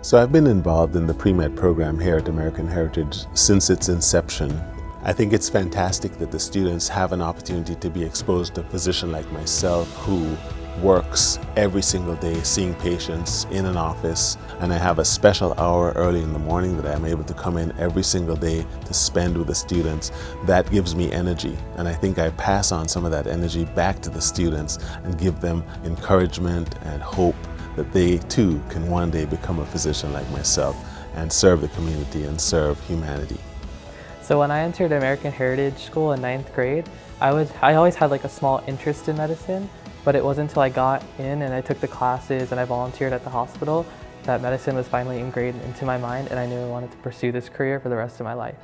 So I've been involved in the pre-med program here at American Heritage since its inception. I think it's fantastic that the students have an opportunity to be exposed to a physician like myself who works every single day seeing patients in an office, and I have a special hour early in the morning that I'm able to come in every single day to spend with the students. That gives me energy, and I think I pass on some of that energy back to the students and give them encouragement and hope that they too can one day become a physician like myself and serve the community and serve humanity. So when I entered American Heritage School in 9th grade, I always had like a small interest in medicine, but it wasn't until I got in and I took the classes and I volunteered at the hospital that medicine was finally ingrained into my mind, and I knew I wanted to pursue this career for the rest of my life.